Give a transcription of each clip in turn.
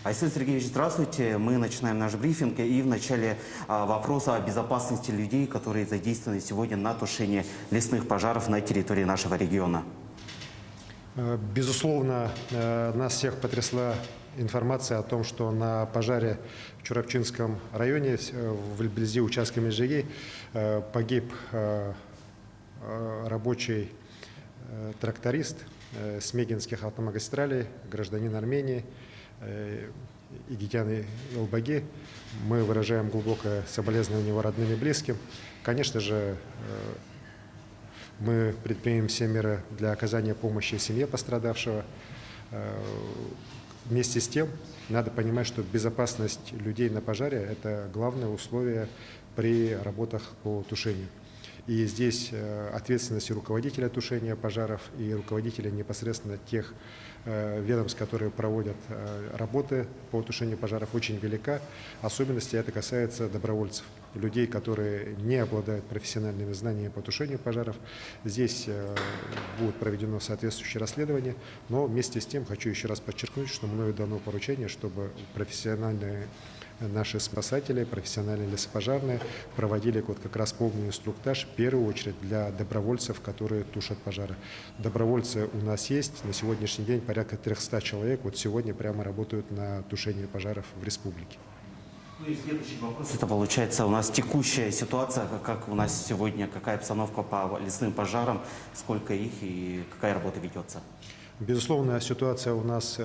Айсен Сергеевич, здравствуйте. Мы начинаем наш брифинг. И в начале вопрос о безопасности людей, которые задействованы сегодня на тушении лесных пожаров на территории нашего региона. Безусловно, нас всех потрясла информация о том, что на пожаре в Чурапчинском районе, вблизи участка Межиги, погиб рабочий тракторист с Мегинских автомагистралей, гражданин Армении Игитян Илбаги. Мы выражаем глубокое соболезнование его родным и близким. Конечно же, мы предпримем все меры для оказания помощи семье пострадавшего. Вместе с тем, надо понимать, что безопасность людей на пожаре – это главное условие при работах по тушению. И здесь ответственность и руководителя тушения пожаров, и руководителя непосредственно тех ведомств, которые проводят работы по тушению пожаров, очень велика. Особенности это касается добровольцев, людей, которые не обладают профессиональными знаниями по тушению пожаров. Здесь будет проведено соответствующее расследование, но вместе с тем хочу еще раз подчеркнуть, что мною дано поручение, чтобы профессиональные наши спасатели, профессиональные лесопожарные проводили вот как раз полный инструктаж, в первую очередь для добровольцев, которые тушат пожары. Добровольцы у нас есть, на сегодняшний день порядка 300 человек, вот сегодня прямо работают на тушении пожаров в республике. Ну и следующий вопрос. Это получается у нас текущая ситуация, как у нас сегодня, какая обстановка по лесным пожарам, сколько их и какая работа ведется? Безусловно, ситуация у нас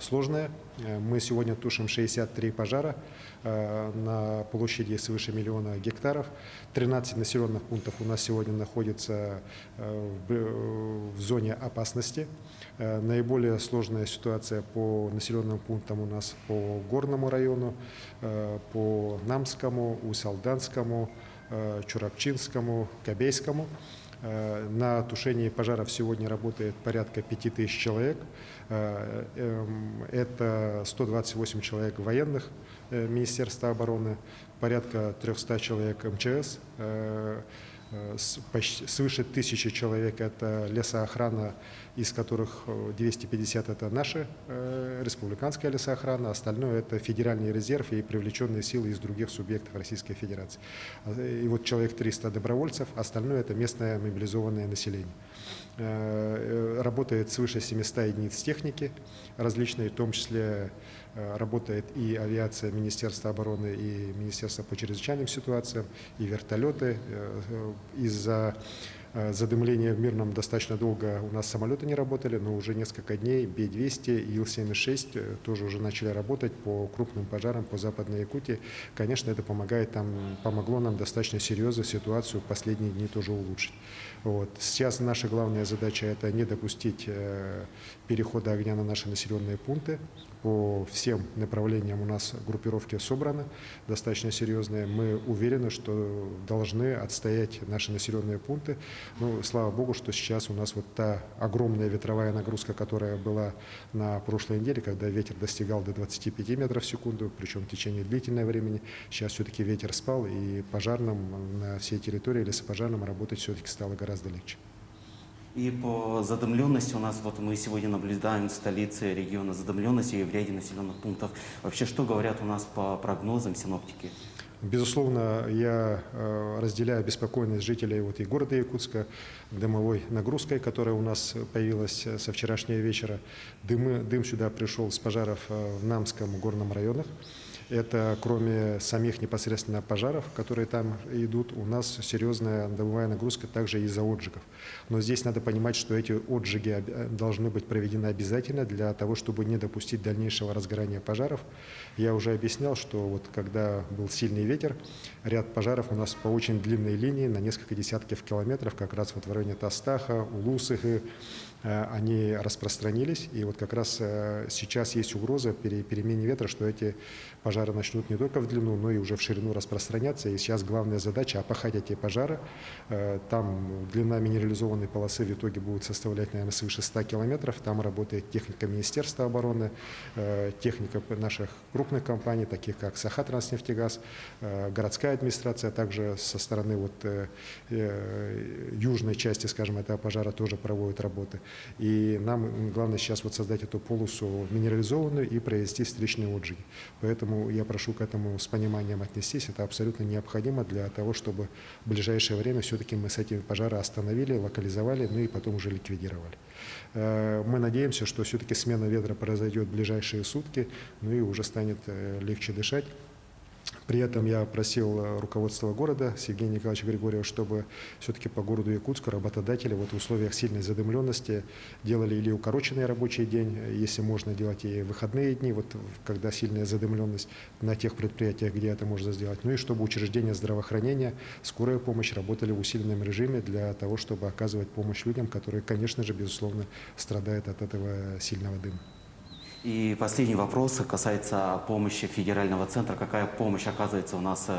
сложная. Мы сегодня тушим 63 пожара на площади свыше 1 000 000 гектаров. 13 населенных пунктов у нас сегодня находятся в зоне опасности. Наиболее сложная ситуация по населенным пунктам у нас по Горному району, по Намскому, Усть-Алданскому, Чурапчинскому, Кобейскому. На тушении пожаров сегодня работает порядка 5000 человек. Это 128 человек военных Министерства обороны, порядка 300 человек МЧС, свыше 1000 человек это лесоохрана, из которых 250 это наша республиканская лесоохрана, остальное это федеральный резерв и привлеченные силы из других субъектов Российской Федерации. И вот человек 300 добровольцев, остальное это местное мобилизованное население. Работает свыше 700 единиц техники различной, в том числе работает и авиация Министерства обороны, и Министерства по чрезвычайным ситуациям, и вертолеты. Из-за задымления в Мирном достаточно долго у нас самолеты не работали, но уже несколько дней Би-200 и Ил-76 тоже уже начали работать по крупным пожарам по Западной Якутии. Конечно, это помогло нам достаточно серьезно ситуацию в последние дни тоже улучшить. Вот. Сейчас наша главная задача – это не допустить перехода огня на наши населенные пункты. По всем направлениям у нас группировки собраны, достаточно серьезные. Мы уверены, что должны отстоять наши населенные пункты. Ну, слава богу, что сейчас у нас вот та огромная ветровая нагрузка, которая была на прошлой неделе, когда ветер достигал до 25 метров в секунду, причем в течение длительного времени. Сейчас все-таки ветер спал, и пожарным на всей территории, лесопожарным работать все-таки стало гораздо легче. И по задымленности у нас, вот мы сегодня наблюдаем в столице региона задымленности и в ряде населенных пунктов. Вообще, что говорят у нас по прогнозам синоптики? Безусловно, я разделяю обеспокоенность жителей и города Якутска дымовой нагрузкой, которая у нас появилась со вчерашнего вечера. Дым сюда пришел с пожаров в Намском горном районах. Это кроме самих непосредственно пожаров, которые там идут, у нас серьезная дымовая нагрузка также из-за отжигов. Но здесь надо понимать, что эти отжиги должны быть проведены обязательно для того, чтобы не допустить дальнейшего разгорания пожаров. Я уже объяснял, что вот когда был сильный ветер, ряд пожаров у нас по очень длинной линии на несколько десятков километров, как раз вот в районе Тастаха, Улусыхы, они распространились. И вот как раз сейчас есть угроза перемене ветра, что эти пожары начнут не только в длину, но и уже в ширину распространяться. И сейчас главная задача – опахать эти пожары. Там длина минерализованной полосы в итоге будет составлять, наверное, свыше 100 километров. Там работает техника Министерства обороны, техника наших крупных компаний, таких как Сахатранснефтегаз, городская администрация, также со стороны южной части, скажем, этого пожара тоже проводит работы. И нам главное сейчас вот создать эту полосу минерализованную и провести встречные отжиги. Поэтому я прошу к этому с пониманием отнестись. Это абсолютно необходимо для того, чтобы в ближайшее время все-таки мы с этими пожары остановили, локализовали, ну и потом уже ликвидировали. Мы надеемся, что все-таки смена ветра произойдет в ближайшие сутки, ну и уже станет легче дышать. При этом я просил руководство города, Евгения Николаевича Григорьева, чтобы все-таки по городу Якутску работодатели вот в условиях сильной задымленности делали или укороченный рабочий день, если можно делать и выходные дни, вот когда сильная задымленность на тех предприятиях, где это можно сделать. Ну и чтобы учреждения здравоохранения, скорая помощь работали в усиленном режиме для того, чтобы оказывать помощь людям, которые, конечно же, безусловно, страдают от этого сильного дыма. И последний вопрос касается помощи федерального центра. Какая помощь оказывается у нас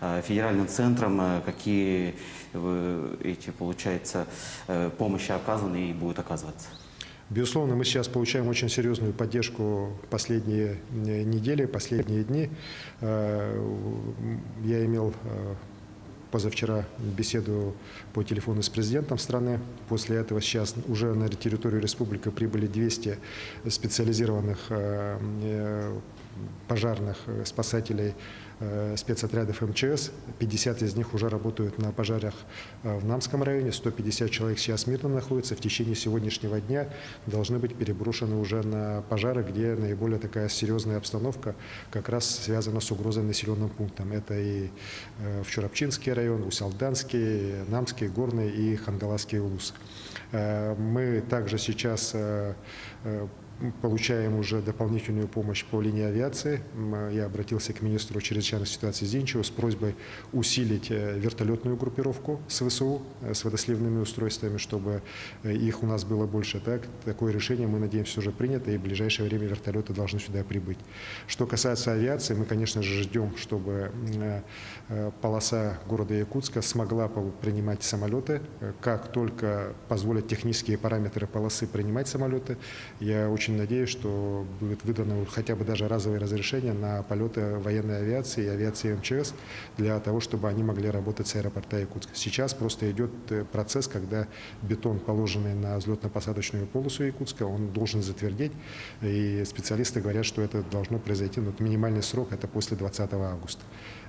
федеральным центром? Какие получается, помощи оказаны и будут оказываться? Безусловно, мы сейчас получаем очень серьезную поддержку последние недели, последние дни. Я имел позавчера беседу по телефону с президентом страны. После этого сейчас уже на территорию республики прибыли 200 специализированных пожарных спасателей спецотрядов МЧС. 50 из них уже работают на пожарах в Намском районе. 150 человек сейчас мирно находятся. В течение сегодняшнего дня должны быть переброшены уже на пожары, где наиболее такая серьезная обстановка как раз связана с угрозой населенным пунктам. Это и Вчурапчинский район, Усалданский, Намский, Горный и Хангаласский улус. Мы также сейчас получаем уже дополнительную помощь по линии авиации. Я обратился к министру чрезвычайных ситуаций Зинчеву с просьбой усилить вертолетную группировку с ВСУ, с водосливными устройствами, чтобы их у нас было больше. Такое решение, мы надеемся, уже принято, и в ближайшее время вертолеты должны сюда прибыть. Что касается авиации, мы, конечно же, ждем, чтобы полоса города Якутска смогла принимать самолеты. Как только позволят технические параметры полосы принимать самолеты, я очень надеюсь, что будет выдано хотя бы даже разовое разрешение на полеты военной авиации и авиации МЧС для того, чтобы они могли работать с аэропорта Якутска. Сейчас просто идет процесс, когда бетон, положенный на взлетно-посадочную полосу Якутска, он должен затвердеть, и специалисты говорят, что это должно произойти, но минимальный срок это после 20 августа.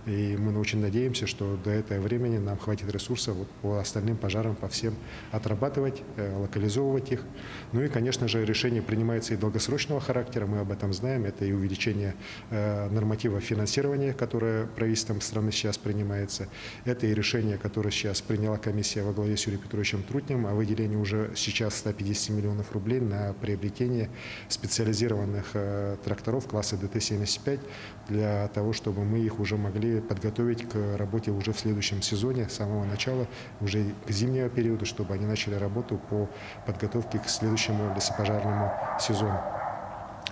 И мы очень надеемся, что до этого времени нам хватит ресурсов вот по остальным пожарам, по всем отрабатывать, локализовывать их. Ну и, конечно же, решение принимается и долгосрочного характера, мы об этом знаем. Это и увеличение норматива финансирования, которое правительством страны сейчас принимается. Это и решение, которое сейчас приняла комиссия во главе с Юрием Петровичем Трутневым о выделении уже сейчас 150 миллионов рублей на приобретение специализированных тракторов класса ДТ-75 для того, чтобы мы их уже могли подготовить к работе уже в следующем сезоне, с самого начала, уже к зимнему периоду, чтобы они начали работу по подготовке к следующему лесопожарному сезону.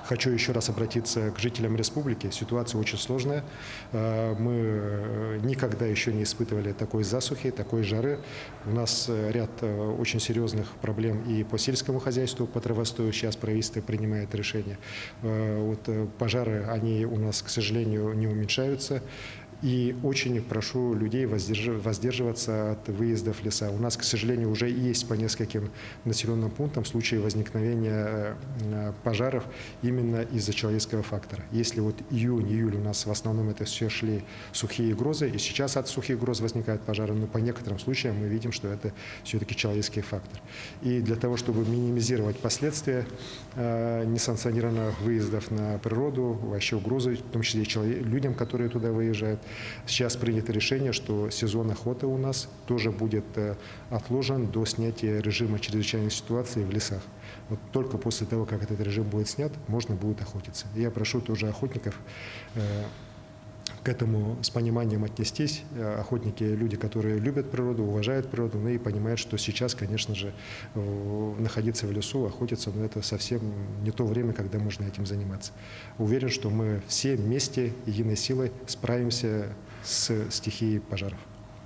Хочу еще раз обратиться к жителям республики. Ситуация очень сложная. Мы никогда еще не испытывали такой засухи, такой жары. У нас ряд очень серьезных проблем и по сельскому хозяйству, по травостою. Сейчас правительство принимает решение. Вот пожары, они у нас, к сожалению, не уменьшаются. И очень прошу людей воздерживаться от выездов в леса. У нас, к сожалению, уже есть по нескольким населенным пунктам случаи возникновения пожаров именно из-за человеческого фактора. Если вот июнь-июль у нас в основном это все шли сухие грозы, и сейчас от сухих гроз возникают пожары, но по некоторым случаям мы видим, что это все-таки человеческий фактор. И для того, чтобы минимизировать последствия несанкционированных выездов на природу, вообще угрозы, в том числе и людям, которые туда выезжают, сейчас принято решение, что сезон охоты у нас тоже будет отложен до снятия режима чрезвычайной ситуации в лесах. Вот только после того, как этот режим будет снят, можно будет охотиться. Я прошу тоже охотников к этому с пониманием отнестись. Охотники – люди, которые любят природу, уважают природу, ну и понимают, что сейчас, конечно же, находиться в лесу, охотиться, но это совсем не то время, когда можно этим заниматься. Уверен, что мы все вместе, единой силой справимся с стихией пожаров.